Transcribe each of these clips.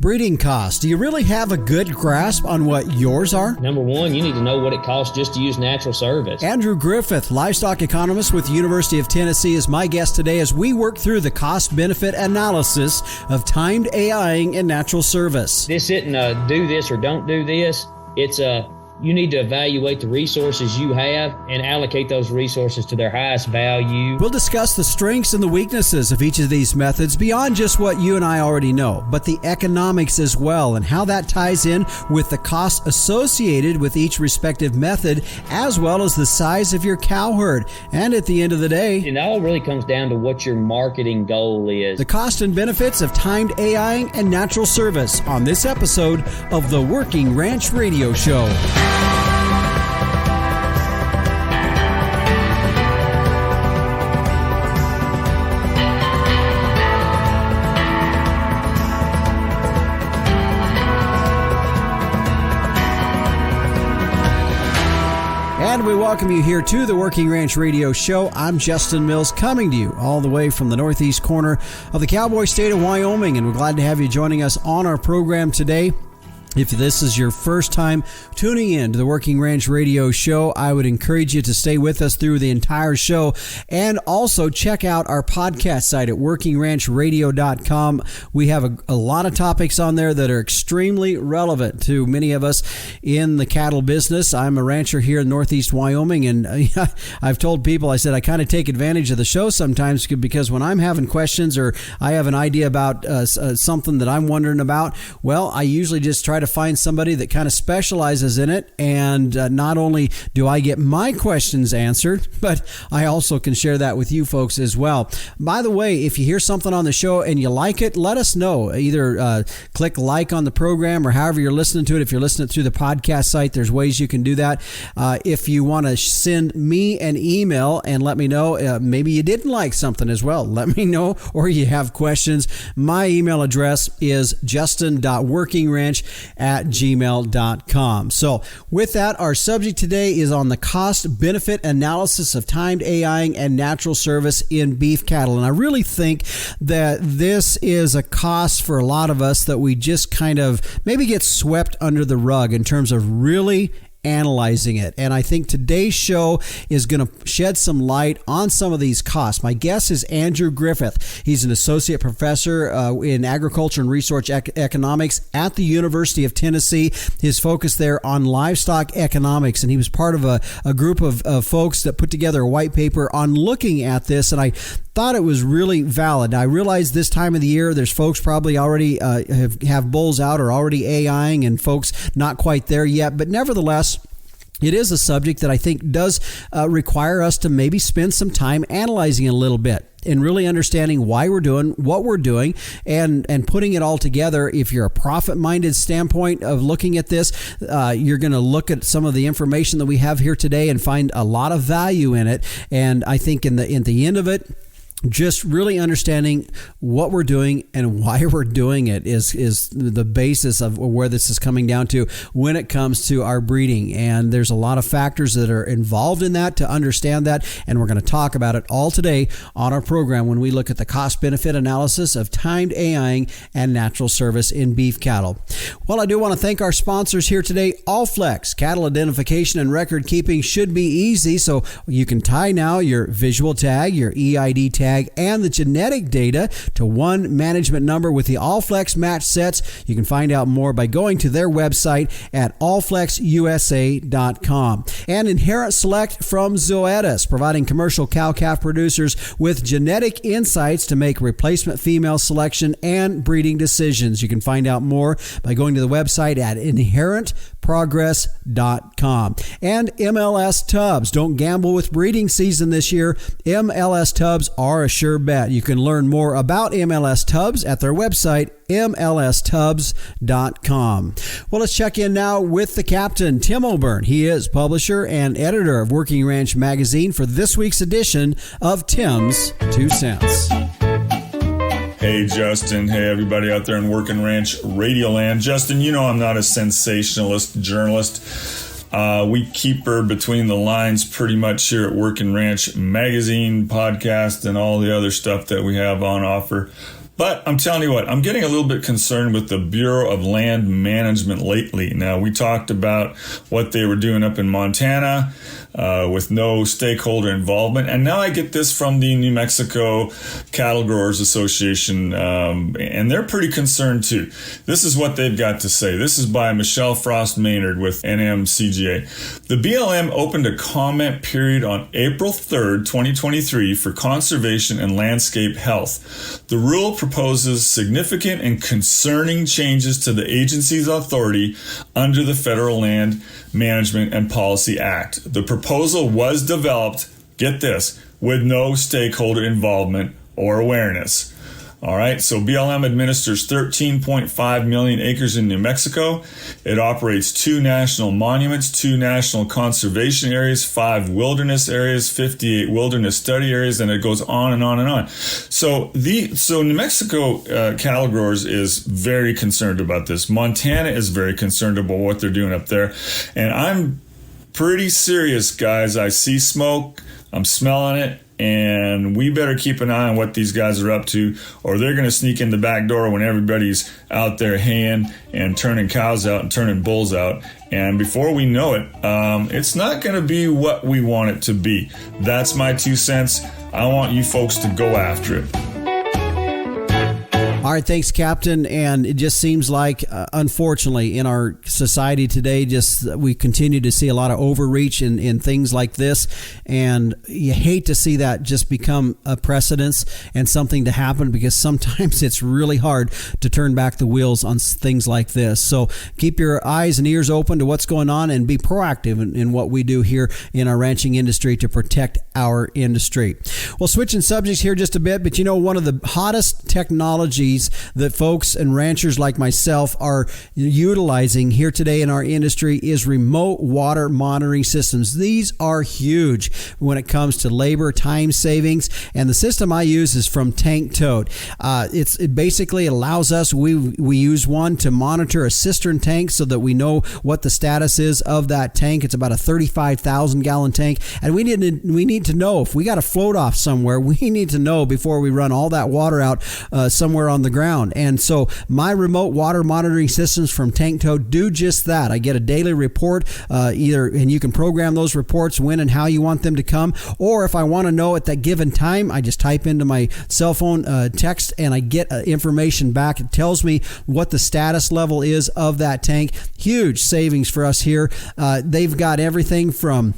Breeding costs. Do you really have a good grasp on what yours are? Number one, you need to know what it costs just to use natural service. Andrew Griffith, Livestock Economist with the University of Tennessee, is my guest today as we work through the cost-benefit analysis of timed AIing and natural service. This isn't a do this or don't do this. It's you need to evaluate the resources you have and allocate those resources to their highest value. We'll discuss the strengths and the weaknesses of each of these methods beyond just what you and I already know, but the economics as well and how that ties in with the cost associated with each respective method, as well as the size of your cow herd. And at the end of the day, it all really comes down to what your marketing goal is. The cost and benefits of timed AIing and natural service on this episode of the Working Ranch Radio Show. And we welcome you here to the Working Ranch Radio Show. I'm Justin Mills, coming to you all the way from the northeast corner of the cowboy state of Wyoming, and we're glad to have you joining us on our program today. If this is your first time tuning in to the Working Ranch Radio Show, I would encourage you to stay with us through the entire show and also check out our podcast site at workingranchradio.com. We have a lot of topics on there that are extremely relevant to many of us in the cattle business. I'm a rancher here in northeast Wyoming, and I've told people, I said, I kind of take advantage of the show sometimes because when I'm having questions or I have an idea about something that I'm wondering about, well, I usually just try to find somebody that kind of specializes in it, and not only do I get my questions answered, but I also can share that with you folks as well. By the way, if you hear something on the show and you like it, let us know. Either click like on the program or however you're listening to it. If you're listening through the podcast site, there's ways you can do that. If you want to send me an email and let me know, maybe you didn't like something as well, let me know, or you have questions. My email address is justin.workingranch@gmail.com. So with that, our subject today is on the cost-benefit analysis of timed AIing and natural service in beef cattle. And I really think that this is a cost for a lot of us that we just kind of maybe get swept under the rug in terms of really analyzing it. And I think today's show is going to shed some light on some of these costs. My guest is Andrew Griffith. He's an associate professor in agriculture and resource economics at the University of Tennessee. His focus there on livestock economics, and he was part of a group of folks that put together a white paper on looking at this, and I thought it was really valid. I realize this time of the year, there's folks probably already have bulls out or already AIing, and folks not quite there yet, but nevertheless, it is a subject that I think does require us to maybe spend some time analyzing it a little bit and really understanding why we're doing what we're doing and putting it all together. If you're a profit-minded standpoint of looking at this, you're going to look at some of the information that we have here today and find a lot of value in it. And I think in the end of it, just really understanding what we're doing and why we're doing it is the basis of where this is coming down to when it comes to our breeding. And there's a lot of factors that are involved in that to understand that. And we're going to talk about it all today on our program when we look at the cost-benefit analysis of timed AIing and natural service in beef cattle. Well, I do want to thank our sponsors here today. Allflex cattle identification and record keeping should be easy. So you can tie now your visual tag, your EID tag, and the genetic data to one management number with the Allflex match sets. You can find out more by going to their website at allflexusa.com. And Inherent Select from Zoetis, providing commercial cow-calf producers with genetic insights to make replacement female selection and breeding decisions. You can find out more by going to the website at inherentprogress.com. And MLS Tubs. Don't gamble with breeding season this year. MLS Tubs are a sure bet. You can learn more about MLS Tubs at their website, mlstubs.com. Well, let's check in now with the captain, Tim O'Byrne. He is publisher and editor of Working Ranch Magazine for this week's edition of Tim's 2 Cents. Hey, Justin. Hey, everybody out there in Working Ranch Radio Land. Justin, you know I'm not a sensationalist journalist. We keep her between the lines pretty much here at Working Ranch Magazine, podcast, and all the other stuff that we have on offer. But I'm telling you what, I'm getting a little bit concerned with the Bureau of Land Management lately. Now, we talked about what they were doing up in Montana with no stakeholder involvement. And now I get this from the New Mexico Cattle Growers Association, and they're pretty concerned too. This is what they've got to say. This is by Michelle Frost Maynard with NMCGA. The BLM opened a comment period on April 3rd, 2023 for conservation and landscape health. The rule proposes significant and concerning changes to the agency's authority under the Federal Land Management and Policy Act. The proposal was developed, get this, with no stakeholder involvement or awareness. All right, so BLM administers 13.5 million acres in New Mexico. It operates 2 national monuments, 2 national conservation areas, 5 wilderness areas, 58 wilderness study areas, and it goes on and on and on. So New Mexico cattle growers is very concerned about this. Montana is very concerned about what they're doing up there. And I'm pretty serious, guys. I see smoke. I'm smelling it. And we better keep an eye on what these guys are up to, or they're going to sneak in the back door when everybody's out there haying and turning cows out and turning bulls out. And before we know it, it's not going to be what we want it to be. That's my 2 cents. I want you folks to go after it. All right, thanks, Captain. And it just seems like, unfortunately, in our society today, we continue to see a lot of overreach in things like this. And you hate to see that just become a precedence and something to happen, because sometimes it's really hard to turn back the wheels on things like this. So keep your eyes and ears open to what's going on and be proactive in what we do here in our ranching industry to protect our industry. Well, switching subjects here just a bit, but one of the hottest technologies that folks and ranchers like myself are utilizing here today in our industry is remote water monitoring systems. These are huge when it comes to labor, time savings, and the system I use is from Tank Toad. It basically allows us, we use one to monitor a cistern tank so that we know what the status is of that tank. It's about a 35,000 gallon tank, and we need to know if we got a float off somewhere. We need to know before we run all that water out somewhere on the ground. And so my remote water monitoring systems from Tank Toad do just that. I get a daily report and you can program those reports when and how you want them to come. Or if I want to know at that given time, I just type into my cell phone text and I get information back. It tells me what the status level is of that tank. Huge savings for us here. They've got everything from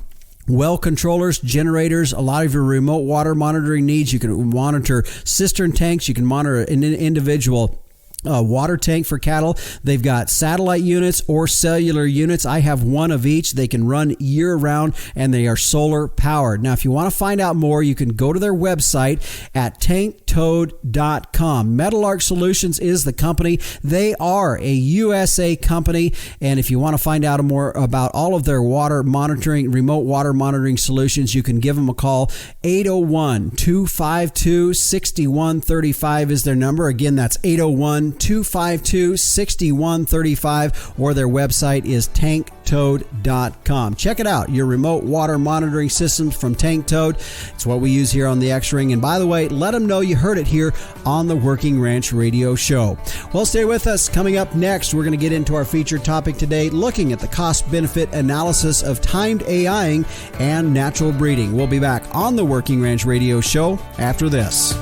well controllers, generators, a lot of your remote water monitoring needs. You can monitor cistern tanks. You can monitor an individual water tank for cattle. They've got satellite units or cellular units. I have one of each. They can run year round and they are solar powered. Now, if you want to find out more, you can go to their website at tanktoad.com. Metalark Solutions is the company. They are a USA company. And if you want to find out more about all of their water monitoring, remote water monitoring solutions, you can give them a call. 801-252-6135 is their number. Again, that's 801-252-6135, or their website is tanktoad.com. Check it out, your remote water monitoring systems from Tank Toad. It's what we use here on the X-Ring. And by the way, let them know you heard it here on the Working Ranch Radio Show. Well, stay with us. Coming up next, we're going to get into our featured topic today, looking at the cost-benefit analysis of timed AIing and natural breeding. We'll be back on the Working Ranch Radio Show after this.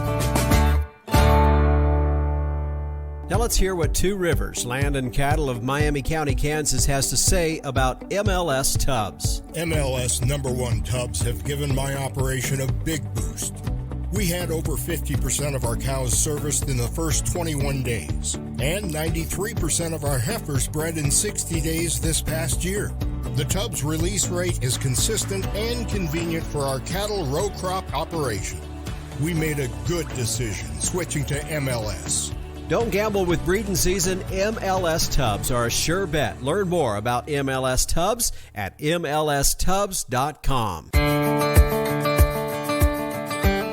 Now let's hear what Two Rivers Land and Cattle of Miami County, Kansas has to say about MLS tubs. MLS #1 tubs have given my operation a big boost. We had over 50% of our cows serviced in the first 21 days, and 93% of our heifers bred in 60 days this past year. The tub's release rate is consistent and convenient for our cattle row crop operation. We made a good decision switching to MLS. Don't gamble with breeding season. MLS tubs are a sure bet. Learn more about MLS tubs at mlstubs.com.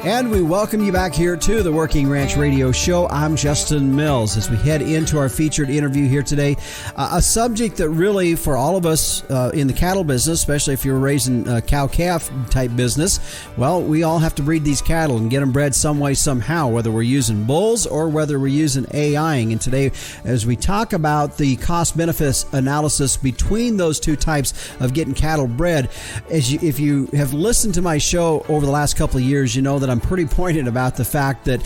And we welcome you back here to the Working Ranch Radio Show. I'm Justin Mills. As we head into our featured interview here today, a subject that really, for all of us in the cattle business, especially if you're raising a cow-calf type business, well, we all have to breed these cattle and get them bred some way, somehow, whether we're using bulls or whether we're using AIing. And today, as we talk about the cost-benefit analysis between those two types of getting cattle bred, if you have listened to my show over the last couple of years, you know that I'm pretty pointed about the fact that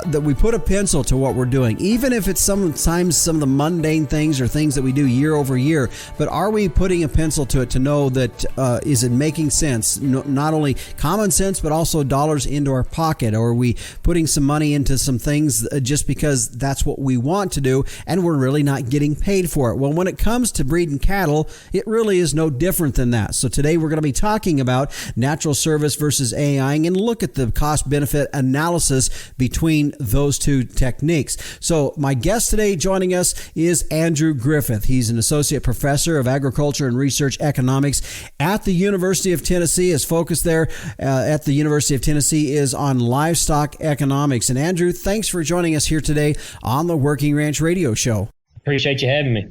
that we put a pencil to what we're doing, even if it's sometimes some of the mundane things or things that we do year over year. But are we putting a pencil to it to know that is it making sense, not only common sense, but also dollars into our pocket? Or are we putting some money into some things just because that's what we want to do and we're really not getting paid for it? Well, when it comes to breeding cattle, it really is no different than that. So today we're going to be talking about natural service versus AIing and look at the cost-benefit analysis between those two techniques. So my guest today joining us is Andrew Griffith. He's an associate professor of agriculture and research economics at the University of Tennessee. His focus there at the University of Tennessee is on livestock economics. And Andrew, thanks for joining us here today on the Working Ranch Radio Show. Appreciate you having me.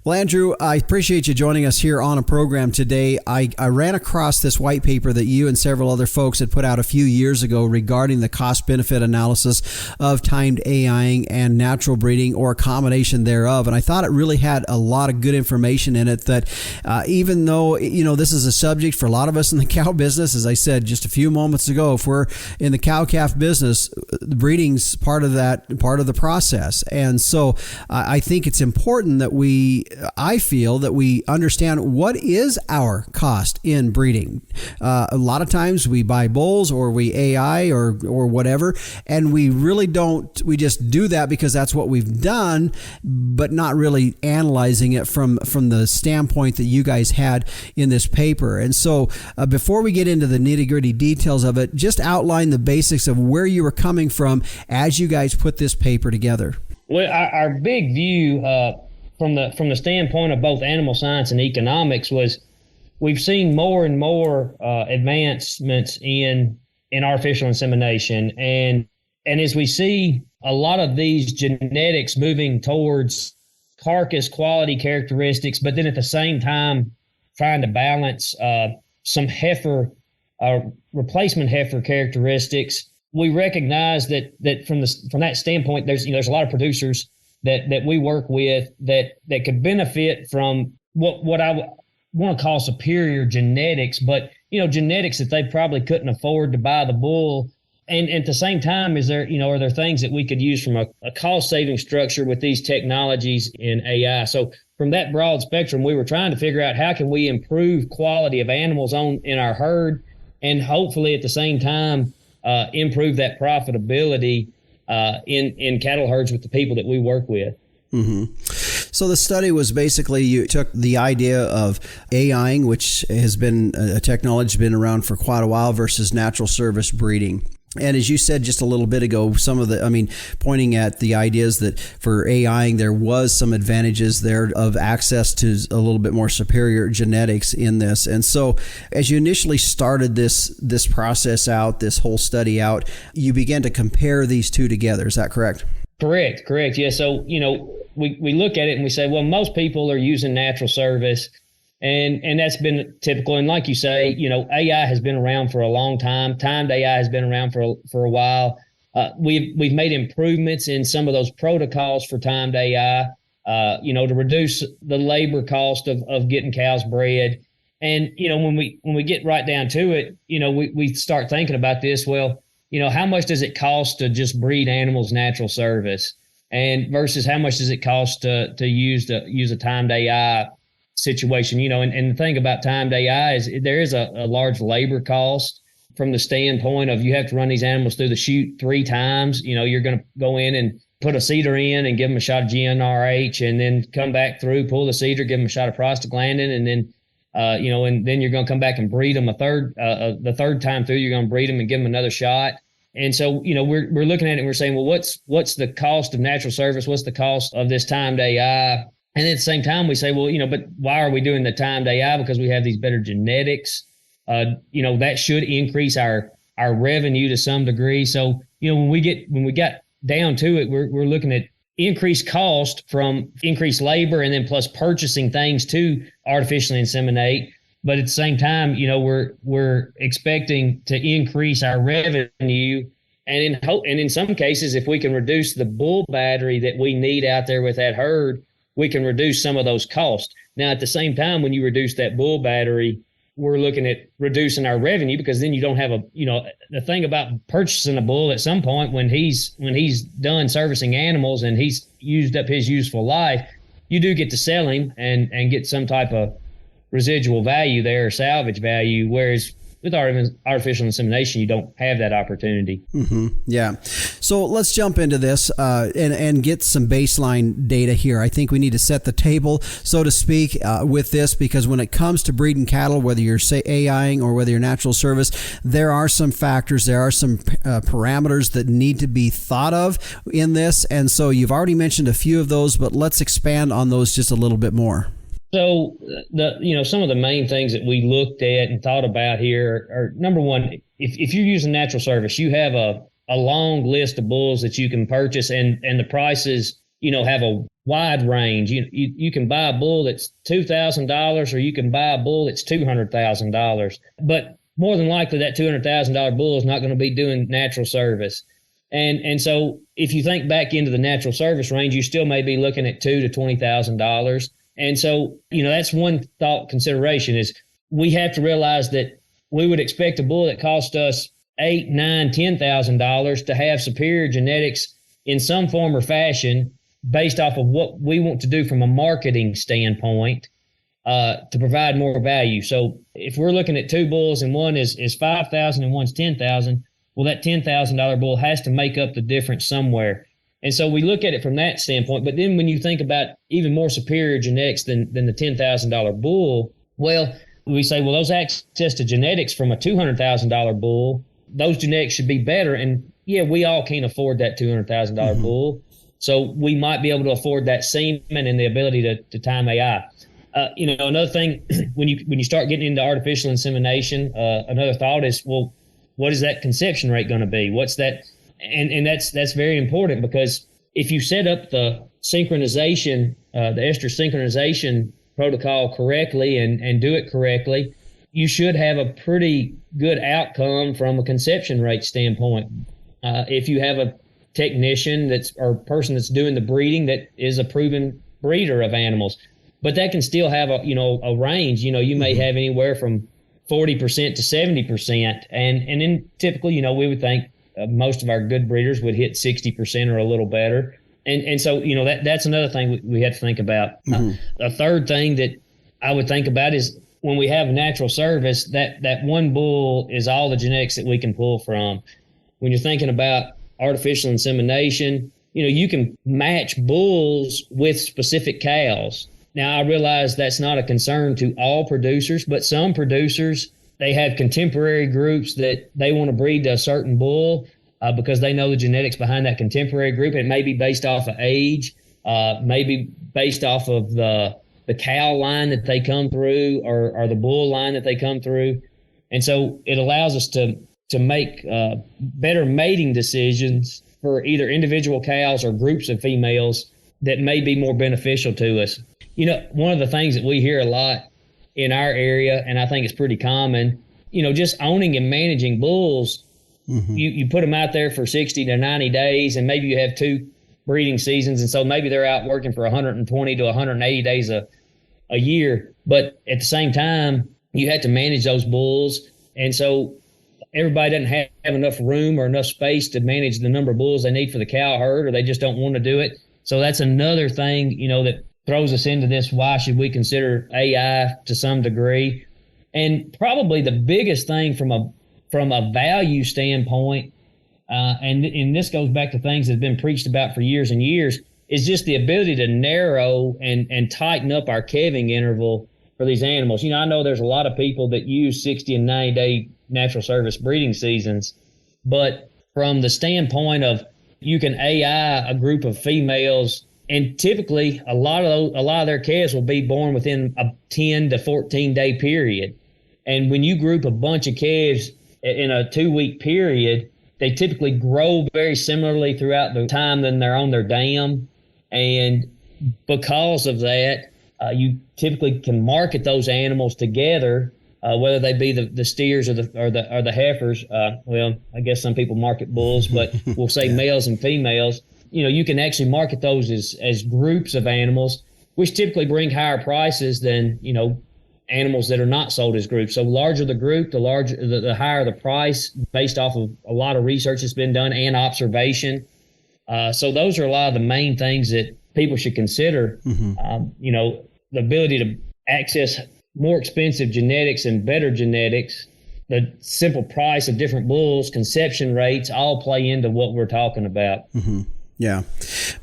Well, Andrew, I appreciate you joining us here on a program today. I ran across this white paper that you and several other folks had put out a few years ago regarding the cost-benefit analysis of timed AIing and natural breeding, or a combination thereof. And I thought it really had a lot of good information in it that even though, this is a subject for a lot of us in the cow business, as I said just a few moments ago, if we're in the cow-calf business, breeding's part of the process. And so I think it's important that I feel that we understand what is our cost in breeding. A lot of times we buy bulls or we AI or whatever, and we really don't, we just do that because that's what we've done, but not really analyzing it from the standpoint that you guys had in this paper. And so before we get into the nitty-gritty details of it, just outline the basics of where you were coming from as you guys put this paper together. Well, our big view from the standpoint of both animal science and economics was we've seen more and more advancements in artificial insemination, and as we see a lot of these genetics moving towards carcass quality characteristics, but then at the same time trying to balance some heifer replacement heifer characteristics. We recognize that from that standpoint, there's a lot of producers that we work with that could benefit from what I want to call superior genetics, but genetics that they probably couldn't afford to buy the bull. And at the same time, are there things that we could use from a cost saving structure with these technologies in AI? So from that broad spectrum, we were trying to figure out how can we improve quality of animals in our herd, and hopefully at the same time improve that profitability in cattle herds with the people that we work with. Mm-hmm. So the study was basically, you took the idea of AIing, which has been a technology that's been around for quite a while, versus natural service breeding. And as you said just a little bit ago, pointing at the ideas that for AIing, there was some advantages there of access to a little bit more superior genetics in this. And so as you initially started this process out, this whole study out, you began to compare these two together. Is that correct? Correct. Yeah. So, we look at it and we say, well, most people are using natural service. And that's been typical. And like you say, AI has been around for a long time. Timed AI has been around for a while. We've made improvements in some of those protocols for timed AI, to reduce the labor cost of getting cows bred. And, when we get right down to it, we start thinking about this. Well, how much does it cost to just breed animals natural service, and versus how much does it cost to use a timed AI situation, and the thing about timed AI is there is a large labor cost from the standpoint of you have to run these animals through the chute 3 times. You're going to go in and put a cedar in and give them a shot of GnRH, and then come back through, pull the cedar, give them a shot of prostaglandin, and then and then you're going to come back and breed them the third time through. You're going to breed them and give them another shot. And so, we're looking at it and we're saying, well, what's the cost of natural service? What's the cost of this timed AI? And at the same time, we say, well, but why are we doing the timed AI? Because we have these better genetics. That should increase our our revenue to some degree. So, when we got down to it, we're looking at increased cost from increased labor and then plus purchasing things to artificially inseminate. But at the same time, we're expecting to increase our revenue. And in some cases, if we can reduce the bull battery that we need out there with that herd, we can reduce some of those costs. Now, at the same time, when you reduce that bull battery, we're looking at reducing our revenue, because then you don't have the thing about purchasing a bull at some point when he's done servicing animals and he's used up his useful life, you do get to sell him and get some type of residual value there, salvage value, whereas with artificial insemination, you don't have that opportunity. Mm-hmm. Yeah. So let's jump into this and get some baseline data here. I think we need to set the table, so to speak, with this, because when it comes to breeding cattle, whether you're AIing or whether you're natural service, there are some factors, there are some parameters that need to be thought of in this. And so you've already mentioned a few of those, but let's expand on those just a little bit more. So some of the main things that we looked at and thought about here are, number one, if you're using natural service, you have a long list of bulls that you can purchase, and the prices, have a wide range. You can buy a bull that's $2,000, or you can buy a bull that's $200,000. But more than likely, that $200,000 bull is not going to be doing natural service. And so if you think back into the natural service range, you still may be looking at $2,000 to $20,000. And so, that's one thought consideration, is we have to realize that we would expect a bull that cost us $8,000, $9,000, $10,000 to have superior genetics in some form or fashion based off of what we want to do from a marketing standpoint to provide more value. So if we're looking at two bulls and one is $5,000 and one's $10,000, well, that $10,000 bull has to make up the difference somewhere. And so we look at it from that standpoint. But then when you think about even more superior genetics than the $10,000 bull, well, we say, well, those access to genetics from a $200,000 bull, those genetics should be better. And yeah, we all can't afford that $200,000 bull. So we might be able to afford that semen and the ability to time AI. Another thing, when you start getting into artificial insemination, another thought is, well, what is that conception rate going to be? What's that? And that's very important, because if you set up the synchronization, the ester synchronization protocol correctly and do it correctly, you should have a pretty good outcome from a conception rate standpoint. If you have a technician or person that's doing the breeding that is a proven breeder of animals, but that can still have a range. You may have anywhere from 40% to 70%, and then typically, we would think most of our good breeders would hit 60% or a little better. And so, that's another thing we have to think about. A third thing that I would think about is when we have a natural service, that one bull is all the genetics that we can pull from. When you're thinking about artificial insemination, you can match bulls with specific cows. Now, I realize that's not a concern to all producers, but some producers, they have contemporary groups that they want to breed to a certain bull because they know the genetics behind that contemporary group. It may be based off of age, maybe based off of the cow line that they come through or the bull line that they come through. And so it allows us to make better mating decisions for either individual cows or groups of females that may be more beneficial to us. One of the things that we hear a lot in our area, and I think it's pretty common, just owning and managing bulls, you put them out there for 60 to 90 days, and maybe you have two breeding seasons, and so maybe they're out working for 120 to 180 days a year. But at the same time, you have to manage those bulls, and so everybody doesn't have enough room or enough space to manage the number of bulls they need for the cow herd, or they just don't want to do it. So that's another thing, that throws us into this. Why should we consider AI to some degree? And probably the biggest thing from a value standpoint, and this goes back to things that have been preached about for years and years, is just the ability to narrow and tighten up our calving interval for these animals. I know there's a lot of people that use 60 and 90-day natural service breeding seasons, but from the standpoint of you can AI a group of females, and typically a lot of their calves will be born within a 10 to 14 day period. And when you group a bunch of calves in a 2-week period, they typically grow very similarly throughout the time that they're on their dam. And because of that, you typically can market those animals together, whether they be the steers or the heifers. Well, I guess some people market bulls, but we'll say males and females. You can actually market those as groups of animals, which typically bring higher prices than, animals that are not sold as groups. So larger the group, the higher the price, based off of a lot of research that's been done and observation. So those are a lot of the main things that people should consider. The ability to access more expensive genetics and better genetics, the simple price of different bulls, conception rates, all play into what we're talking about. Yeah.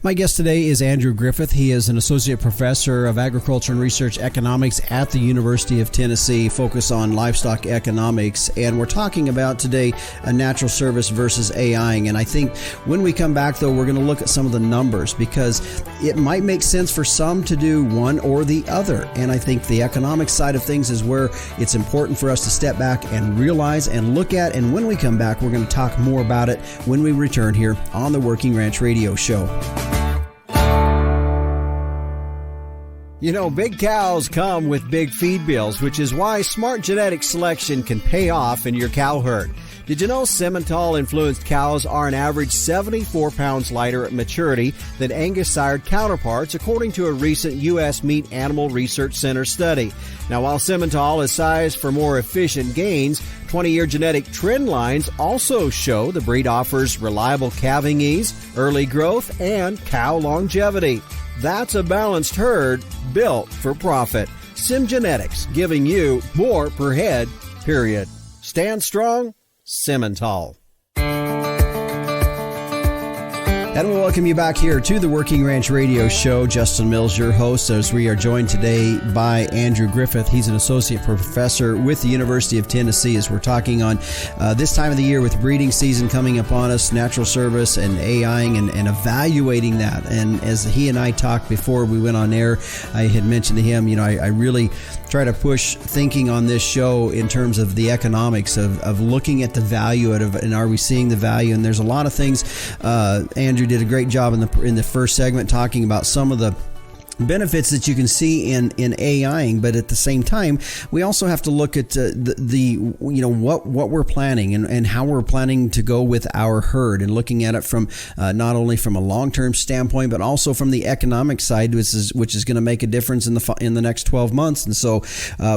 My guest today is Andrew Griffith. He is an associate professor of agriculture and research economics at the University of Tennessee, focus on livestock economics. And we're talking about today a natural service versus AIing. And I think when we come back, though, we're going to look at some of the numbers, because it might make sense for some to do one or the other. And I think the economic side of things is where it's important for us to step back and realize and look at. And when we come back, we're going to talk more about it when we return here on the Working Ranch Radio Show. Big cows come with big feed bills, which is why smart genetic selection can pay off in your cow herd. Did you know Simmental-influenced cows are an average 74 pounds lighter at maturity than Angus-sired counterparts, according to a recent U.S. Meat Animal Research Center study? Now, while Simmental is sized for more efficient gains, 20-year genetic trend lines also show the breed offers reliable calving ease, early growth, and cow longevity. That's a balanced herd built for profit. SimGenetics, giving you more per head, period. Stand strong, Simmental. And we'll welcome you back here to the Working Ranch Radio Show. Justin Mills, your host, as we are joined today by Andrew Griffith. He's an associate professor with the University of Tennessee, as we're talking on this time of the year with breeding season coming upon us, natural service and AIing and evaluating that. And as he and I talked before we went on air, I had mentioned to him, I really try to push thinking on this show in terms of the economics of looking at the value and are we seeing the value? And there's a lot of things. Andrew did a great job in the first segment talking about some of the benefits that you can see in AIing, but at the same time, we also have to look at what we're planning and how we're planning to go with our herd, and looking at it from not only from a long-term standpoint, but also from the economic side, which is going to make a difference in the next 12 months. And so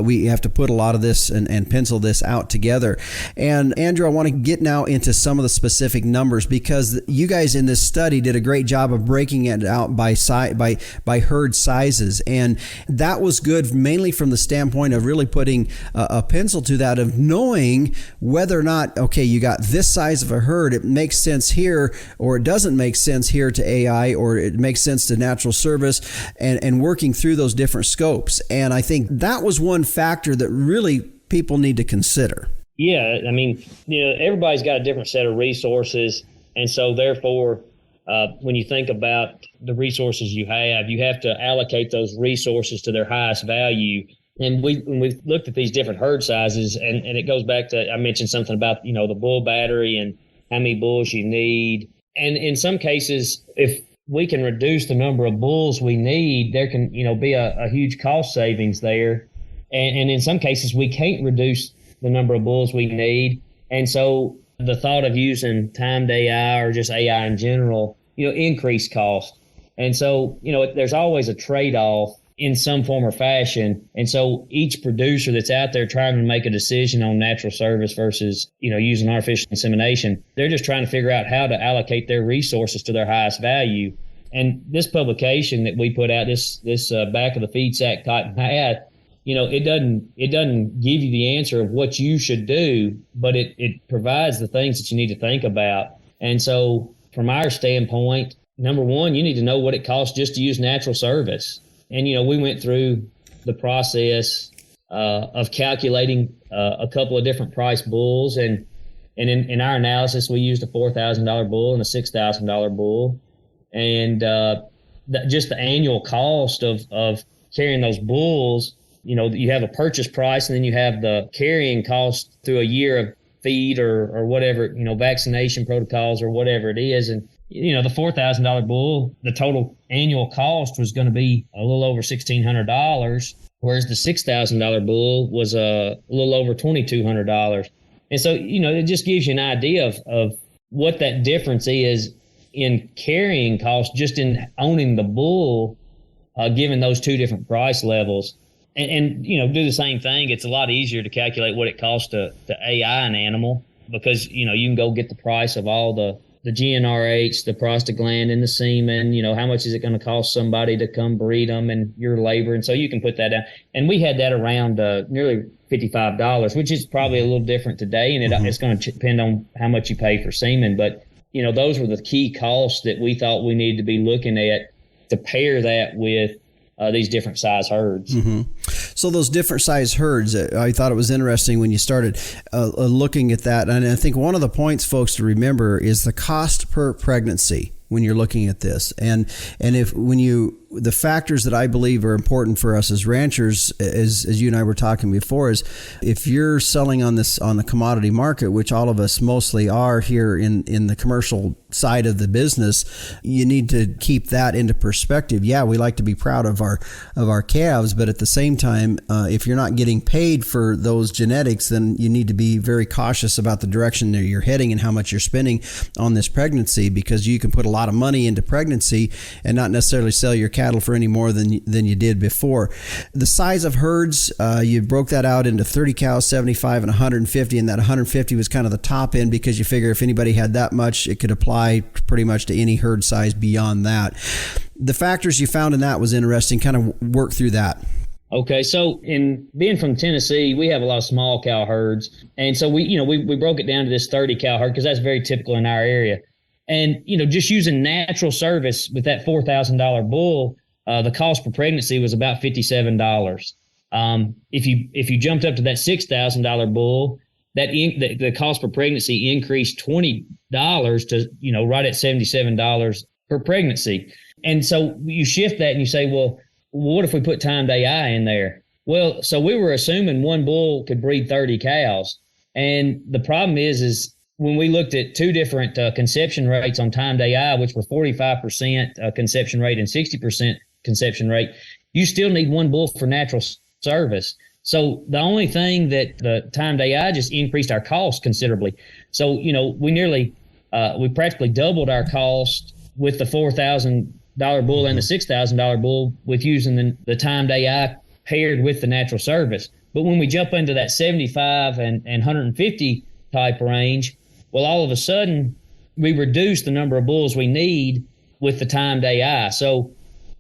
we have to put a lot of this and pencil this out together. And Andrew, I want to get now into some of the specific numbers, because you guys in this study did a great job of breaking it out by herd sizes, and that was good mainly from the standpoint of really putting a pencil to that, of knowing whether or not, okay, you got this size of a herd, it makes sense here, or it doesn't make sense here to AI, or it makes sense to natural service, and working through those different scopes. And I think that was one factor that really people need to consider. Yeah, I mean, everybody's got a different set of resources, and so therefore, when you think about the resources you have to allocate those resources to their highest value. And when we've looked at these different herd sizes, and it goes back to, I mentioned something about, the bull battery and how many bulls you need. And in some cases, if we can reduce the number of bulls we need, there can, be a huge cost savings there. And in some cases, we can't reduce the number of bulls we need. And so the thought of using timed AI or just AI in general, increase cost. And so, there's always a trade-off in some form or fashion. And so each producer that's out there trying to make a decision on natural service versus, using artificial insemination, they're just trying to figure out how to allocate their resources to their highest value. And this publication that we put out, this back of the feed sack type math, it doesn't give you the answer of what you should do, but it provides the things that you need to think about. And so from our standpoint, number one, you need to know what it costs just to use natural service. And, we went through the process of calculating a couple of different price bulls. And in our analysis, we used a $4,000 bull and a $6,000 bull. And just the annual cost of carrying those bulls, you have a purchase price, and then you have the carrying cost through a year of feed or whatever, vaccination protocols or whatever it is. And, the $4,000 bull, the total annual cost was going to be a little over $1,600, whereas the $6,000 bull was a little over $2,200. And so, it just gives you an idea of what that difference is in carrying costs just in owning the bull, given those two different price levels. And do the same thing. It's a lot easier to calculate what it costs to AI an animal because, you can go get the price of all the GnRH, the prostaglandin, the semen, how much is it going to cost somebody to come breed them and your labor. And so you can put that down. And we had that around nearly $55, which is probably a little different today. And it's going to depend on how much you pay for semen. But, those were the key costs that we thought we needed to be looking at to pair that with these different size herds. So those different size herds, I thought it was interesting when you started looking at that. And I think one of the points, folks, to remember is the cost per pregnancy when you're looking at this. And the factors that I believe are important for us as ranchers, as you and I were talking before, is if you're selling on the commodity market, which all of us mostly are here in the commercial side of the business, you need to keep that into perspective. Yeah, we like to be proud of our calves, but at the same time, if you're not getting paid for those genetics, then you need to be very cautious about the direction that you're heading and how much you're spending on this pregnancy, because you can put a lot of money into pregnancy and not necessarily sell your cattle for any more than you did before. The size of herds, you broke that out into 30 cows, 75, and 150, and that 150 was kind of the top end because you figure if anybody had that much, it could apply pretty much to any herd size beyond that. The factors you found in that was interesting. Kind of work through that. Okay, so in being from Tennessee, we have a lot of small cow herds, and so we broke it down to this 30 cow herd because that's very typical in our area. And just using natural service with that $4,000 bull, the cost per pregnancy was about $57. If you jumped up to that $6,000 bull, the cost per pregnancy increased $20 to right at $77 per pregnancy. And so you shift that and you say, well, what if we put timed AI in there? Well, so we were assuming one bull could breed 30 cows, and the problem is when we looked at two different conception rates on timed AI, which were 45% conception rate and 60% conception rate, you still need one bull for natural service. So the only thing that the timed AI just increased our cost considerably. So, we practically doubled our cost with the $4,000 bull and the $6,000 bull with using the timed AI paired with the natural service. But when we jump into that 75 and 150 type range, well, all of a sudden, we reduce the number of bulls we need with the timed AI. So,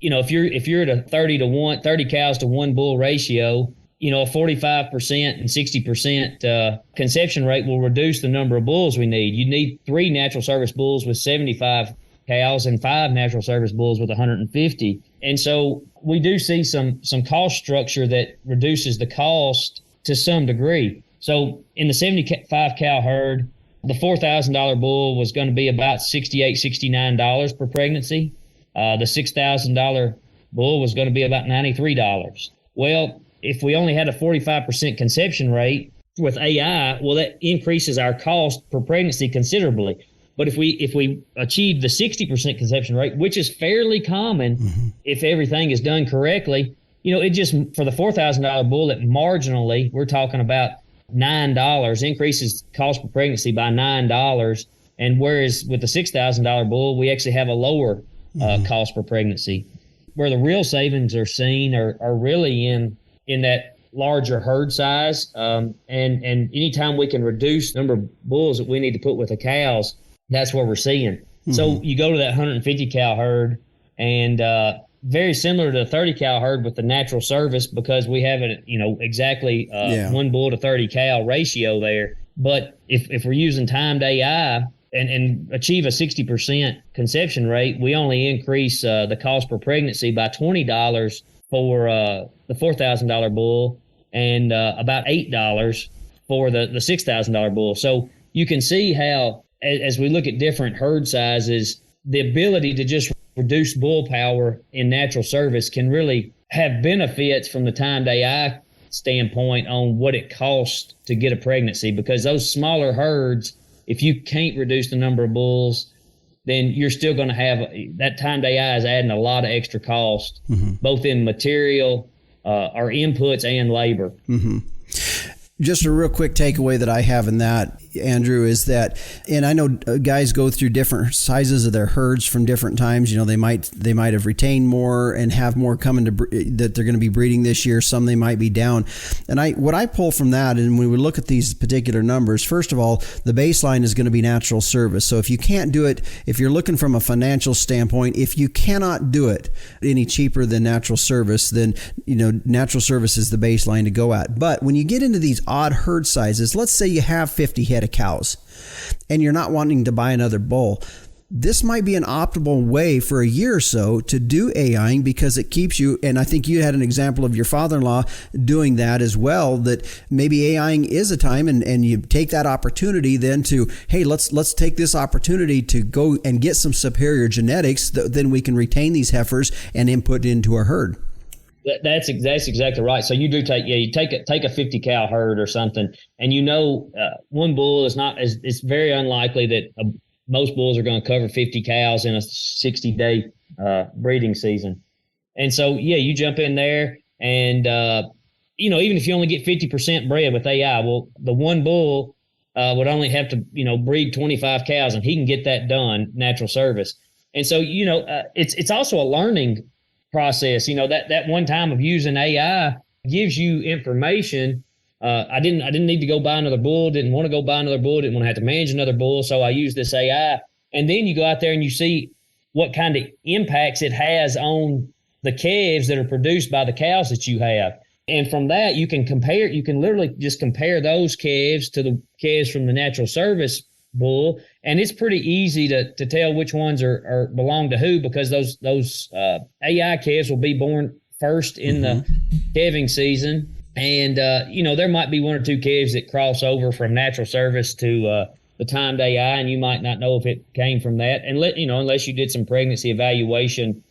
if you're at a 30 cows to one bull ratio, a 45% and 60% conception rate will reduce the number of bulls we need. You need 3 natural service bulls with 75 cows and 5 natural service bulls with 150. And so we do see some cost structure that reduces the cost to some degree. So in the 75 cow herd, the $4,000 bull was going to be about $68, $69 per pregnancy. The $6,000 bull was going to be about $93. Well, if we only had a 45% conception rate with AI, well, that increases our cost per pregnancy considerably. But if we achieve the 60% conception rate, which is fairly common if everything is done correctly, it just, for the $4,000 bull, it marginally, we're talking about $9, increases cost per pregnancy by $9. And whereas with the $6,000 bull, we actually have a lower cost per pregnancy. Where the real savings are seen are really in that larger herd size. And anytime we can reduce the number of bulls that we need to put with the cows, that's where we're seeing. So you go to that 150 cow herd, and very similar to the 30 cow herd with the natural service, because we have it, exactly one bull to 30 cow ratio there. But if we're using timed AI and achieve a 60% conception rate, we only increase the cost per pregnancy by $20 for the $4,000 bull and about $8 for the $6,000 bull. So you can see how, as we look at different herd sizes, the ability to just reduce bull power in natural service can really have benefits from the timed AI standpoint on what it costs to get a pregnancy, because those smaller herds, if you can't reduce the number of bulls, then you're still going to have that timed AI is adding a lot of extra cost, both in material, our inputs, and labor. Just a real quick takeaway that I have in that, Andrew, is that, and I know guys go through different sizes of their herds from different times. You know, they might have retained more and have more coming that they're going to be breeding this year. Some they might be down. And what I pull from that, and when we look at these particular numbers, first of all, the baseline is going to be natural service. So if you can't do it, if you're looking from a financial standpoint, if you cannot do it any cheaper than natural service, then, you know, natural service is the baseline to go at. But when you get into these odd herd sizes, let's say you have 50 head of cows and you're not wanting to buy another bull, this might be an optimal way for a year or so to do AIing, because it keeps you, and I think you had an example of your father-in-law doing that as well, that maybe AIing is a time, and you take that opportunity then to, hey, let's take this opportunity to go and get some superior genetics, then we can retain these heifers and input into our herd. That's exactly right. So you do take a 50 cow herd or something, and you know, one bull is not as, it's very unlikely that most bulls are going to cover 50 cows in a 60-day breeding season. And so, you jump in there and, you know, even if you only get 50% bred with AI, well, the one bull would only have to, you know, breed 25 cows, and he can get that done, natural service. And so, you know, it's also a learning process. You know, that one time of using AI gives you information. I didn't need to go buy another bull, didn't want to go buy another bull, didn't want to have to manage another bull. So I used this AI. And then you go out there and you see what kind of impacts it has on the calves that are produced by the cows that you have. And from that, you can literally just compare those calves to the calves from the natural service bull, and it's pretty easy to tell which ones are belong to who, because those AI calves will be born first in the calving season, and you know, there might be one or two calves that cross over from natural service to the timed AI, and you might not know if it came from that, and unless you did some pregnancy evaluation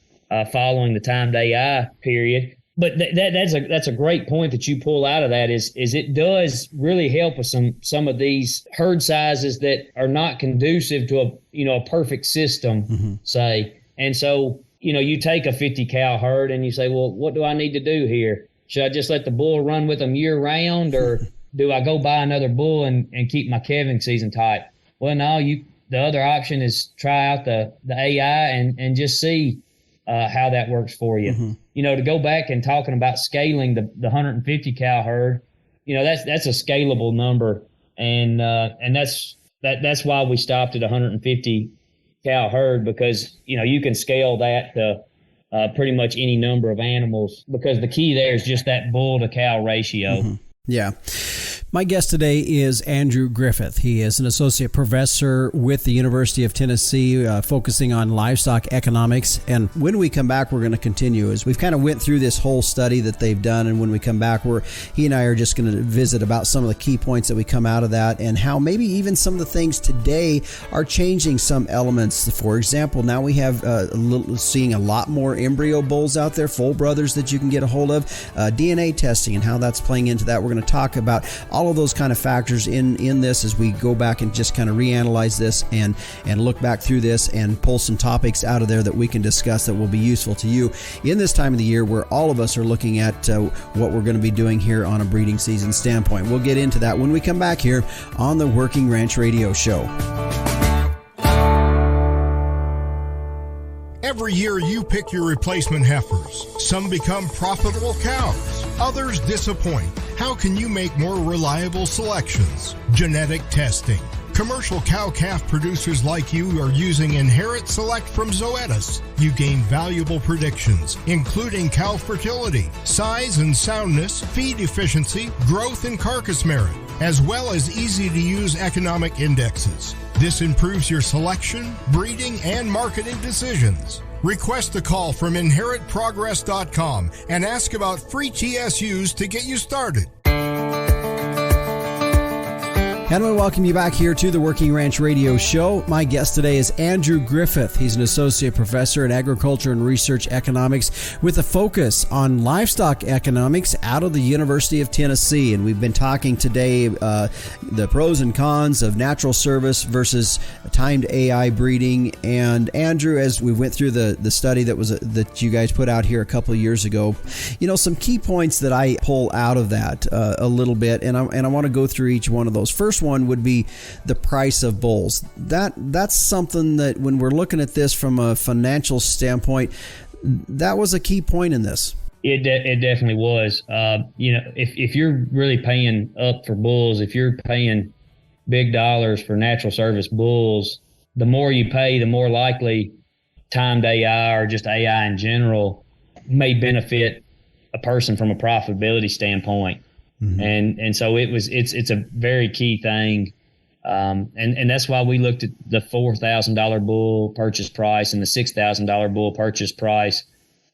following the timed AI period. But that's a great point that you pull out of that is it does really help with some of these herd sizes that are not conducive to a perfect system, say. And so, you know, you take a 50 cow herd and you say, well, what do I need to do here? Should I just let the bull run with them year round, or do I go buy another bull and keep my calving season tight? Well, no, the other option is try out the AI and just see how that works for you. You know, to go back and talking about scaling the 150 cow herd, you know, that's a scalable number, and that's why we stopped at 150 cow herd, because, you know, you can scale that to pretty much any number of animals, because the key there is just that bull to cow ratio. Yeah. My guest today is Andrew Griffith. He is an associate professor with the University of Tennessee, focusing on livestock economics. And when we come back, we're going to continue as we've kind of went through this whole study that they've done. And when we come back, he and I are just going to visit about some of the key points that we come out of that, and how maybe even some of the things today are changing some elements. For example, now we have seeing a lot more embryo bulls out there, full brothers that you can get a hold of, DNA testing and how that's playing into that. We're going to talk about all of those kind of factors in this as we go back and just kind of reanalyze this and look back through this and pull some topics out of there that we can discuss that will be useful to you in this time of the year where all of us are looking at what we're going to be doing here on a breeding season standpoint. We'll get into that when we come back here on the Working Ranch Radio Show. Every year you pick your replacement heifers. Some become profitable cows. Others disappoint. How can you make more reliable selections? Genetic testing. Commercial cow-calf producers like you are using Inherit Select from Zoetis. You gain valuable predictions, including cow fertility, size and soundness, feed efficiency, growth and carcass merit, as well as easy-to-use economic indexes. This improves your selection, breeding, and marketing decisions. Request a call from InheritProgress.com and ask about free TSUs to get you started. And we welcome you back here to the Working Ranch Radio Show. My guest today is Andrew Griffith. He's an associate professor in agriculture and research economics with a focus on livestock economics out of the University of Tennessee. And we've been talking today the pros and cons of natural service versus timed AI breeding. And Andrew, as we went through the study that you guys put out here a couple of years ago, some key points that I pull out of that a little bit, and I want to go through each one of those. First one would be the price of bulls. That's something that when we're looking at this from a financial standpoint, that was a key point in this. It definitely was. If you're really paying up for bulls, if you're paying big dollars for natural service bulls, the more you pay, the more likely timed AI or just AI in general may benefit a person from a profitability standpoint. Mm-hmm. And so it's a very key thing. And that's why we looked at the $4,000 bull purchase price and the $6,000 bull purchase price,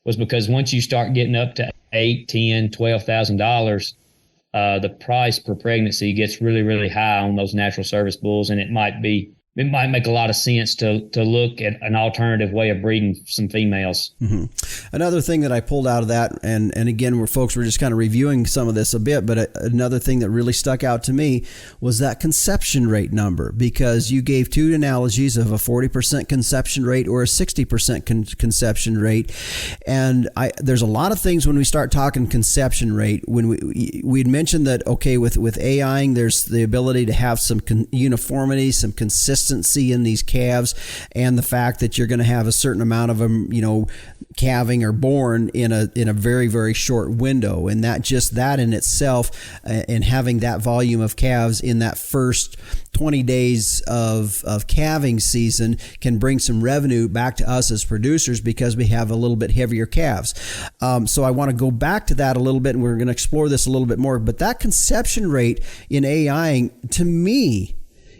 was because once you start getting up to $8,000, $10,000, $12,000, the price per pregnancy gets really, really high on those natural service bulls. And it might make a lot of sense to look at an alternative way of breeding some females. Mm-hmm. Another thing that I pulled out of that, and again, we're just kind of reviewing some of this a bit, but another thing that really stuck out to me was that conception rate number, because you gave two analogies of a 40% conception rate or a 60% conception rate. And there's a lot of things when we start talking conception rate. When we'd mentioned that, okay, with AIing, there's the ability to have some uniformity, some consistency in these calves, and the fact that you're going to have a certain amount of them, calving or born in a very, very short window. And that in itself, and having that volume of calves in that first 20 days of calving season can bring some revenue back to us as producers because we have a little bit heavier calves. So I want to go back to that a little bit, and we're going to explore this a little bit more. But that conception rate in AIing, to me,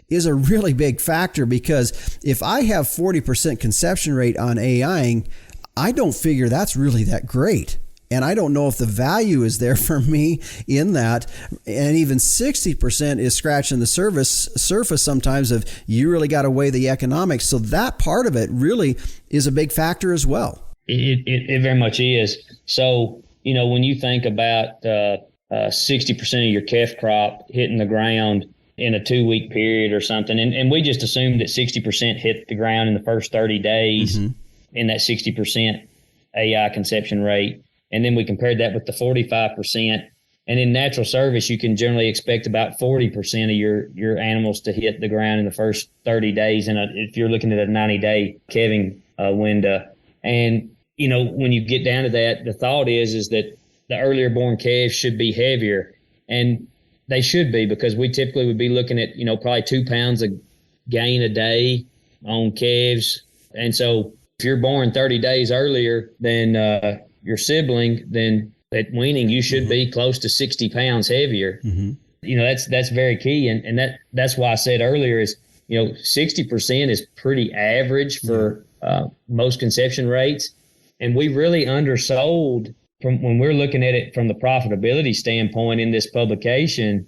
is a really big factor, because if I have 40% conception rate on AIing, I don't figure that's really that great. And I don't know if the value is there for me in that. And even 60% is scratching the surface sometimes of you really got to weigh the economics. So that part of it really is a big factor as well. It very much is. So, when you think about 60% of your calf crop hitting the ground in a 2-week period or something, and we just assumed that 60% hit the ground in the first 30 days, mm-hmm. in that 60% AI conception rate. And then we compared that with the 45%. And in natural service, you can generally expect about 40% of your animals to hit the ground in the first 30 days. And if you're looking at a 90-day calving window. And, when you get down to that, the thought is that the earlier born calves should be heavier. And they should be, because we typically would be looking at, probably 2 pounds of gain a day on calves. And so if you're born 30 days earlier than your sibling, then at weaning, you should mm-hmm. be close to 60 pounds heavier. Mm-hmm. That's very key. And that's why I said earlier is, 60% is pretty average for most conception rates. And we really undersold, from when we're looking at it from the profitability standpoint in this publication,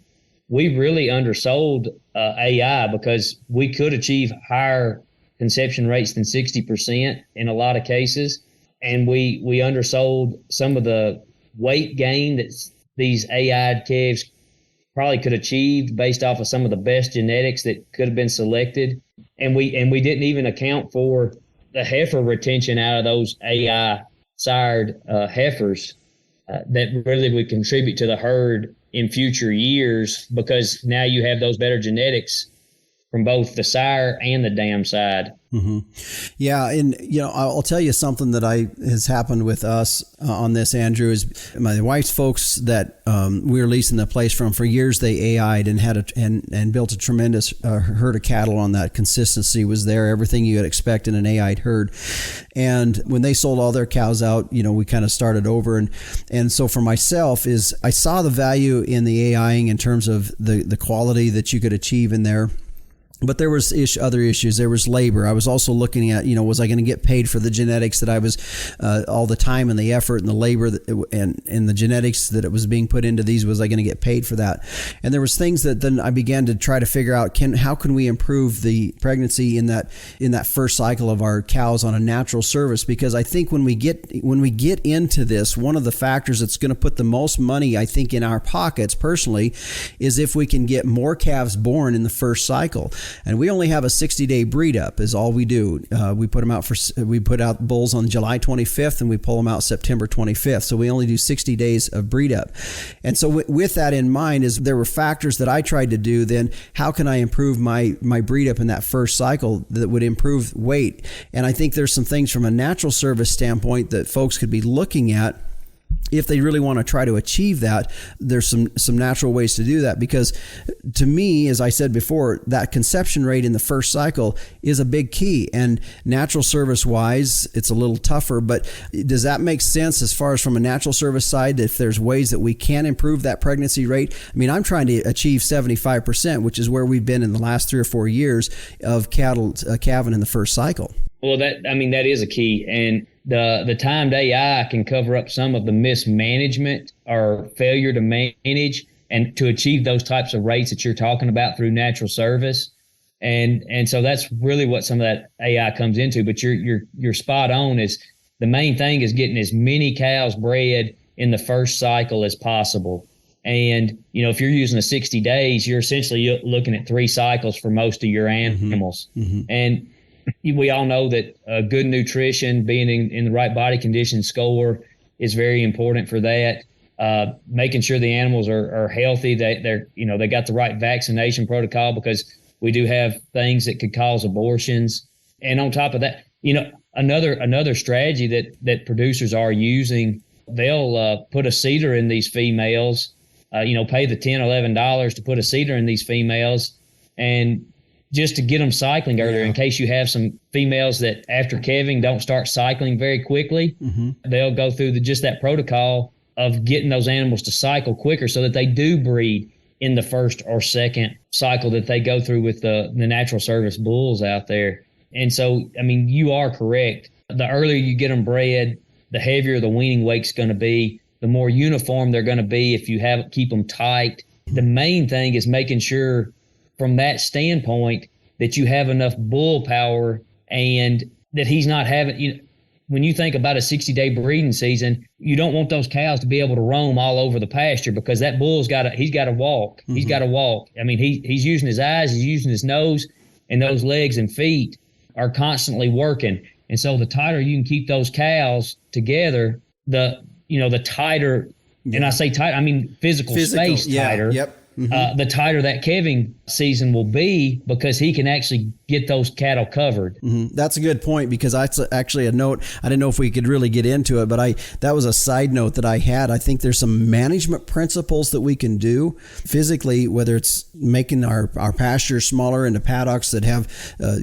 we really undersold AI, because we could achieve higher conception rates than 60% in a lot of cases. And we undersold some of the weight gain that these AI calves probably could achieve based off of some of the best genetics that could have been selected. And we didn't even account for the heifer retention out of those AI sired heifers that really would contribute to the herd in future years, because now you have those better genetics from both the sire and the dam side. Mm-hmm. Yeah. And, I'll tell you something that has happened with us on this, Andrew, is my wife's folks that we were leasing the place from for years. They AI'd and had and built a tremendous herd of cattle on that. Consistency was there, everything you would expect in an AI'd herd. And when they sold all their cows out, we kind of started over. And so for myself is I saw the value in the AIing in terms of the quality that you could achieve in there. But there was other issues. There was labor. I was also looking at, was I going to get paid for the genetics that I was, all the time and the effort and the labor and the genetics that it was being put into these, was I going to get paid for that? And there was things that then I began to try to figure out, how can we improve the pregnancy in that first cycle of our cows on a natural service? Because I think when we get into this, one of the factors that's going to put the most money, I think, in our pockets personally, is if we can get more calves born in the first cycle. And we only have a 60-day breed up is all we do. We put out bulls on July 25th and we pull them out September 25th. So we only do 60 days of breed up. And so with that in mind, there were factors that I tried to do then. How can I improve my breed up in that first cycle that would improve weight? And I think there's some things from a natural service standpoint that folks could be looking at. If they really want to try to achieve that, there's some natural ways to do that, because to me, as I said before, that conception rate in the first cycle is a big key. And natural service wise, it's a little tougher, but does that make sense as far as from a natural service side, if there's ways that we can improve that pregnancy rate? I mean, I'm trying to achieve 75%, which is where we've been in the last 3 or 4 years of cattle calving in the first cycle. Well, that is a key. And the timed AI can cover up some of the mismanagement or failure to manage and to achieve those types of rates that you're talking about through natural service. And so that's really what some of that AI comes into. But you're spot on. Is the main thing is getting as many cows bred in the first cycle as possible. And, if you're using a 60 days, you're essentially looking at 3 cycles for most of your animals. Mm-hmm. And we all know that good nutrition, being in the right body condition score, is very important for that. Making sure the animals are healthy, they got the right vaccination protocol, because we do have things that could cause abortions. And on top of that, another strategy that producers are using, they'll put a cedar in these females, pay the $10, $11 to put a cedar in these females, and just to get them cycling earlier, in case you have some females that after calving don't start cycling very quickly. Mm-hmm. They'll go through just that protocol of getting those animals to cycle quicker so that they do breed in the first or second cycle that they go through with the natural service bulls out there. And so, I mean, you are correct. The earlier you get them bred, the heavier the weaning weight's going to be, the more uniform they're going to be if you keep them tight. The main thing is making sure from that standpoint that you have enough bull power, and that he's not having, when you think about a 60-day breeding season, you don't want those cows to be able to roam all over the pasture, because that bull's he's got to walk. Mm-hmm. He's got to walk. I mean, he's using his eyes, he's using his nose, and those legs and feet are constantly working. And so the tighter you can keep those cows together, the tighter, and I say tight, I mean physical space tighter. Yep. Mm-hmm. The tighter that calving season will be, because he can actually get those cattle covered. Mm-hmm. That's a good point, because that's actually a note. I didn't know if we could really get into it, but that was a side note that I had. I think there's some management principles that we can do physically, whether it's making our pastures smaller into paddocks that have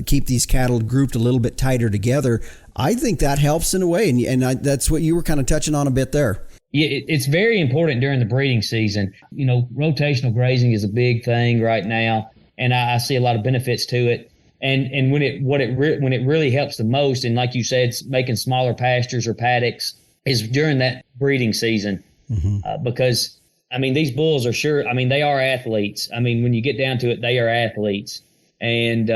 keep these cattle grouped a little bit tighter together. I think that helps in a way, and that's what you were kind of touching on a bit there. Yeah, it's very important during the breeding season. Rotational grazing is a big thing right now, and I see a lot of benefits to it. And when it really helps the most, and like you said, making smaller pastures or paddocks, is during that breeding season. Mm-hmm. Because I mean, these bulls are they are athletes. I mean, when you get down to it, they are athletes, and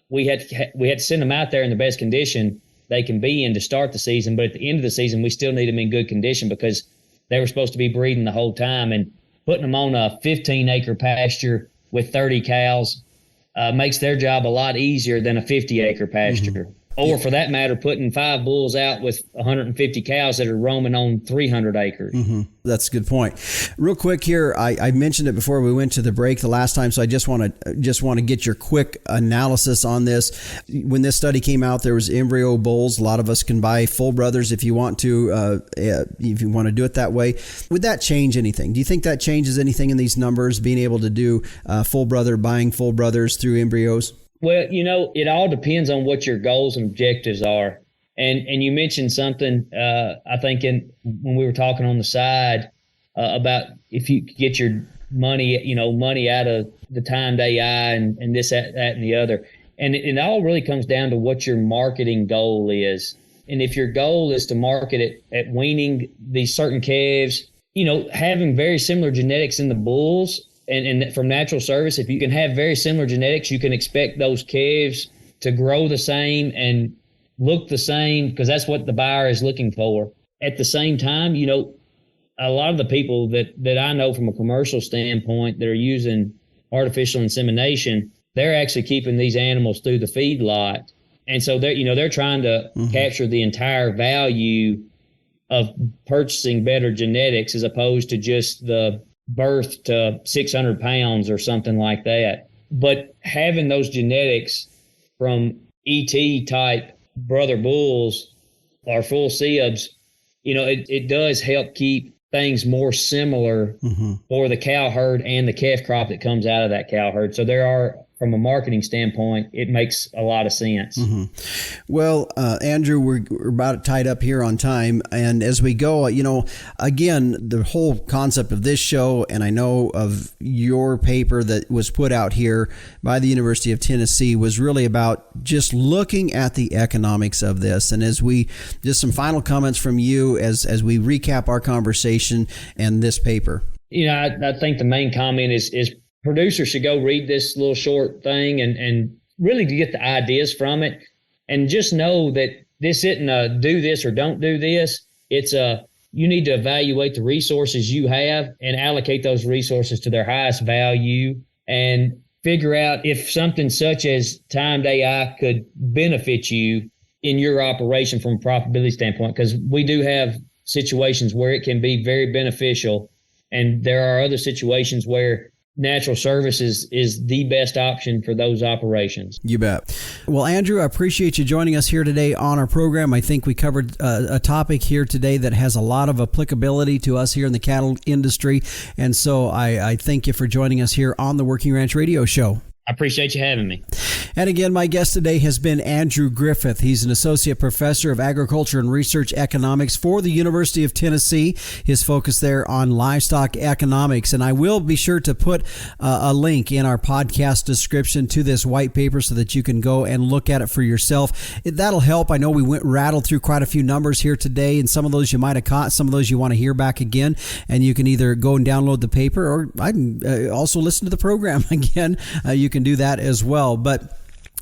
we had to send them out there in the best condition they can be in to start the season, but at the end of the season, we still need them in good condition, because they were supposed to be breeding the whole time. And putting them on a 15-acre pasture with 30 cows makes their job a lot easier than a 50-acre pasture. Mm-hmm. Or for that matter, putting 5 bulls out with 150 cows that are roaming on 300 acres. Mm-hmm. That's a good point. Real quick here, I mentioned it before we went to the break the last time, so I just want to get your quick analysis on this. When this study came out, there was embryo bulls. A lot of us can buy full brothers if you want to do it that way. Would that change anything? Do you think that changes anything in these numbers, being able to do buying full brothers through embryos? Well, it all depends on what your goals and objectives are. And you mentioned something, I think when we were talking on the side about if you get your money out of the timed AI and this, that, and the other. And it all really comes down to what your marketing goal is. And if your goal is to market it at weaning these certain calves, having very similar genetics in the bulls and from natural service, if you can have very similar genetics, you can expect those calves to grow the same and look the same, because that's what the buyer is looking for. At the same time, a lot of the people that I know from a commercial standpoint that are using artificial insemination, they're actually keeping these animals through the feedlot. And so they're trying to capture the entire value of purchasing better genetics as opposed to just the birth to 600 pounds or something like that. But having those genetics from ET type brother bulls or full sibs, it does help keep things more similar for the cow herd and the calf crop that comes out of that cow herd. So there are, from a marketing standpoint, it makes a lot of sense. Well, Andrew, we're about tied up here on time. And as we go, again, the whole concept of this show, and I know of your paper that was put out here by the University of Tennessee, was really about just looking at the economics of this. And as we, just some final comments from you as we recap our conversation and this paper. I think the main comment is producers should go read this little short thing and really to get the ideas from it, and just know that this isn't a do this or don't do this. It's you need to evaluate the resources you have and allocate those resources to their highest value and figure out if something such as timed AI could benefit you in your operation from a profitability standpoint, because we do have situations where it can be very beneficial, and there are other situations where natural services is the best option for those operations. You bet. Well, Andrew, I appreciate you joining us here today on our program. I think we covered a topic here today that has a lot of applicability to us here in the cattle industry. And so I thank you for joining us here on the Working Ranch Radio Show. I appreciate you having me. And again, my guest today has been Andrew Griffith. He's an associate professor of agriculture and research economics for the University of Tennessee. His focus there on livestock economics. And I will be sure to put a link in our podcast description to this white paper so that you can go and look at it for yourself. That'll help. I know we rattled through quite a few numbers here today, and some of those you might have caught, some of those you want to hear back again. And you can either go and download the paper, or I can also listen to the program again. You can do that as well.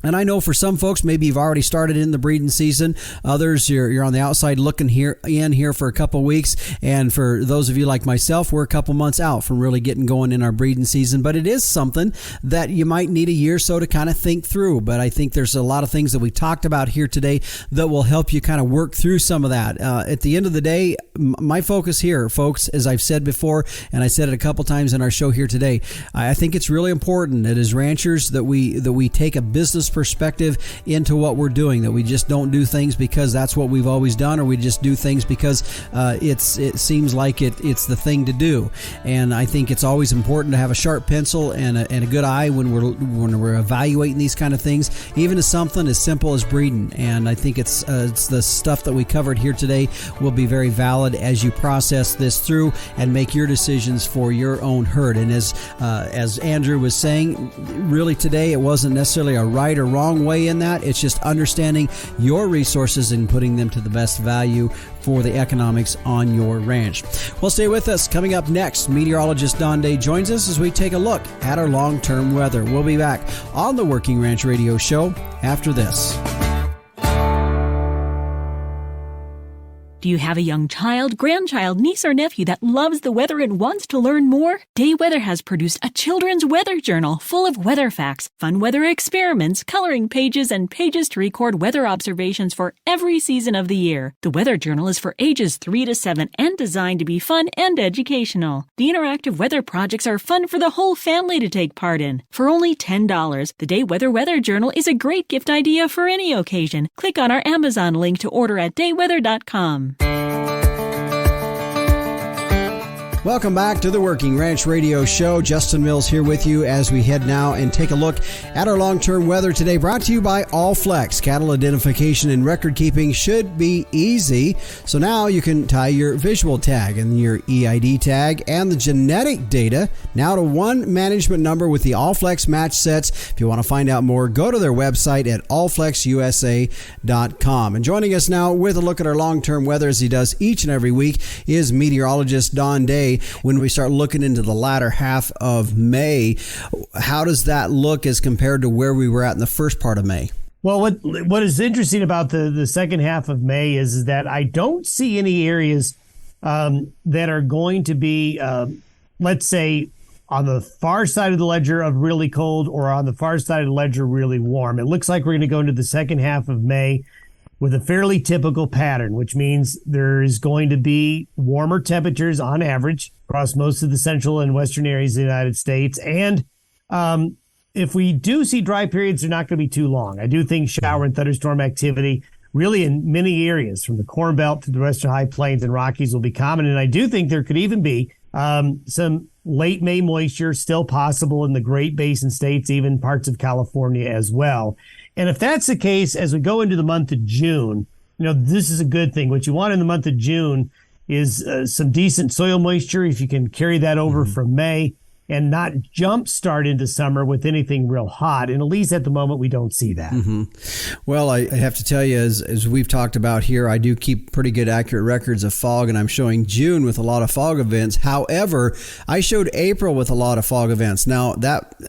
And I know for some folks, maybe you've already started in the breeding season. Others, you're on the outside looking here for a couple weeks. And for those of you like myself, we're a couple months out from really getting going in our breeding season. But it is something that you might need a year or so to kind of think through. But I think there's a lot of things that we talked about here today that will help you kind of work through some of that. At the end of the day, my focus here, folks, as I've said before, and I said it a couple times in our show here today, I think it's really important that as ranchers that we take a business perspective into what we're doing, that we just don't do things because that's what we've always done, or we just do things because it seems like it's the thing to do. And I think it's always important to have a sharp pencil and a good eye when we're evaluating these kind of things, even as something as simple as breeding. And I think it's the stuff that we covered here today will be very valid as you process this through and make your decisions for your own herd. And as Andrew was saying, really today it wasn't necessarily a right or wrong way in that. It's just understanding your resources and putting them to the best value for the economics on your ranch. Well, stay with us. Coming up next, meteorologist Don Day joins us as we take a look at our long-term weather. We'll be back on the Working Ranch Radio Show after this. Do you have a young child, grandchild, niece, or nephew that loves the weather and wants to learn more? Day Weather has produced a children's weather journal full of weather facts, fun weather experiments, coloring pages, and pages to record weather observations for every season of the year. The weather journal is for ages 3 to 7 and designed to be fun and educational. The interactive weather projects are fun for the whole family to take part in. For only $10, the Day Weather Journal is a great gift idea for any occasion. Click on our Amazon link to order at dayweather.com. Welcome back to the Working Ranch Radio Show. Justin Mills here with you as we head now and take a look at our long-term weather today, brought to you by Allflex. Cattle identification and record keeping should be easy. So now you can tie your visual tag and your EID tag and the genetic data now to one management number with the Allflex match sets. If you want to find out more, go to their website at allflexusa.com. And joining us now with a look at our long-term weather, as he does each and every week, is meteorologist Don Day. When we start looking into the latter half of May, how does that look as compared to where we were at in the first part of May? Well, what is interesting about the second half of May is that I don't see any areas that are going to be, let's say, on the far side of the ledger of really cold or on the far side of the ledger really warm. It looks like we're going to go into the second half of May with a fairly typical pattern, which means there is going to be warmer temperatures on average across most of the central and western areas of the United States. And if we do see dry periods, they're not going to be too long. I do think shower and thunderstorm activity really in many areas from the Corn Belt to the Western High Plains and Rockies will be common. And I do think there could even be some late May moisture still possible in the Great Basin states, even parts of California as well. And if that's the case, as we go into the month of June, this is a good thing. What you want in the month of June is some decent soil moisture, if you can carry that over from May and not jump start into summer with anything real hot. And at least at the moment, we don't see that. Well, I have to tell you, as we've talked about here, I do keep pretty good accurate records of fog, and I'm showing June with a lot of fog events. However, I showed April with a lot of fog events. Now,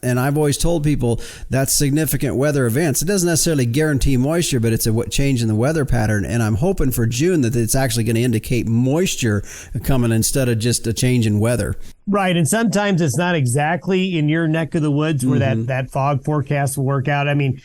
and I've always told people that's significant weather events. It doesn't necessarily guarantee moisture, but it's a change in the weather pattern. And I'm hoping for June that it's actually going to indicate moisture coming instead of just a change in weather. Right. And sometimes it's not exactly in your neck of the woods where that fog forecast will work out. I mean,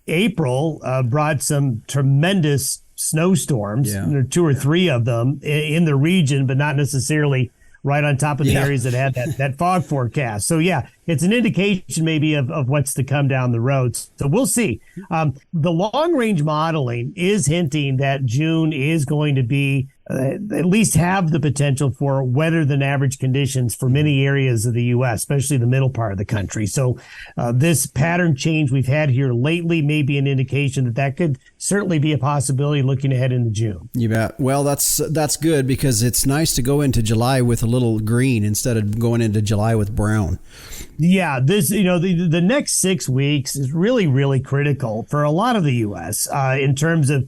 April brought some tremendous snowstorms. There are 2 or 3 of them in the region, but not necessarily right on top of the areas that had that fog forecast. So, it's an indication maybe of what's to come down the road. So we'll see. The long-range modeling is hinting that June is going to be at least have the potential for wetter than average conditions for many areas of the U.S., especially the middle part of the country. So this pattern change we've had here lately may be an indication that could certainly be a possibility looking ahead into June. You bet. Well, that's good because it's nice to go into July with a little green instead of going into July with brown. Yeah, this, the next 6 weeks is really, really critical for a lot of the U.S. In terms of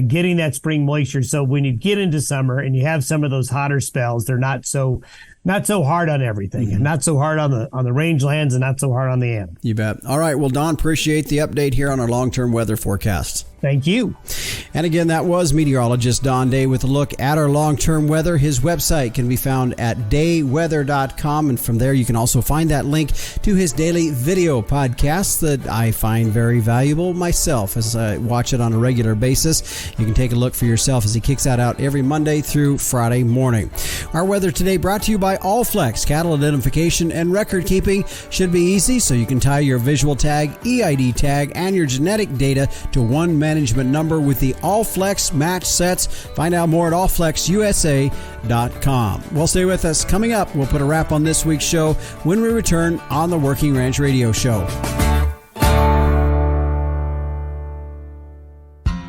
getting that spring moisture. So when you get into summer and you have some of those hotter spells, they're not so hard on everything and not so hard on the rangelands and not so hard on the animals. You bet. All right. Well, Don, appreciate the update here on our long-term weather forecast. Thank you. And again, that was meteorologist Don Day with a look at our long-term weather. His website can be found at dayweather.com. And from there, you can also find that link to his daily video podcast that I find very valuable myself as I watch it on a regular basis. You can take a look for yourself as he kicks that out every Monday through Friday morning. Our weather today brought to you by Allflex. Cattle identification and record keeping should be easy, so you can tie your visual tag, EID tag, and your genetic data to one management number with the Allflex match sets. Find out more at allflexusa.com. Well, stay with us. Coming up, we'll put a wrap on this week's show when we return on the Working Ranch Radio Show.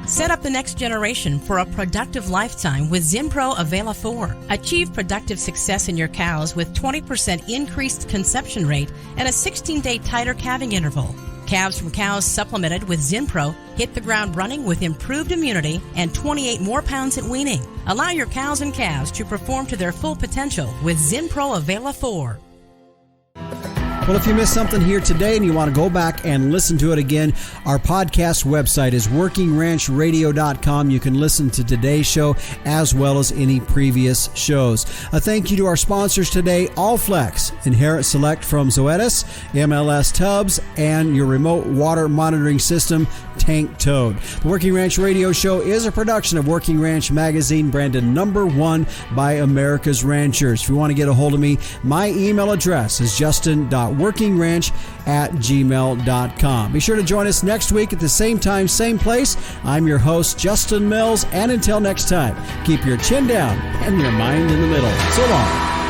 Set up the next generation for a productive lifetime with Zinpro Avela 4. Achieve productive success in your cows with 20% increased conception rate and a 16-day tighter calving interval. Calves from cows supplemented with Zinpro hit the ground running with improved immunity and 28 more pounds at weaning. Allow your cows and calves to perform to their full potential with Zinpro Avela 4. Well, if you missed something here today and you want to go back and listen to it again, our podcast website is workingranchradio.com. You can listen to today's show as well as any previous shows. A thank you to our sponsors today, Allflex, Inherit Select from Zoetis, MLS Tubs, and your remote water monitoring system, Tank Toad. The Working Ranch Radio Show is a production of Working Ranch Magazine, branded #1 by America's Ranchers. If you want to get a hold of me, my email address is justin.workingranch@gmail.com. Be sure to join us next week at the same time, same place. I'm your host, Justin Mills, and until next time, keep your chin down and your mind in the middle. So long.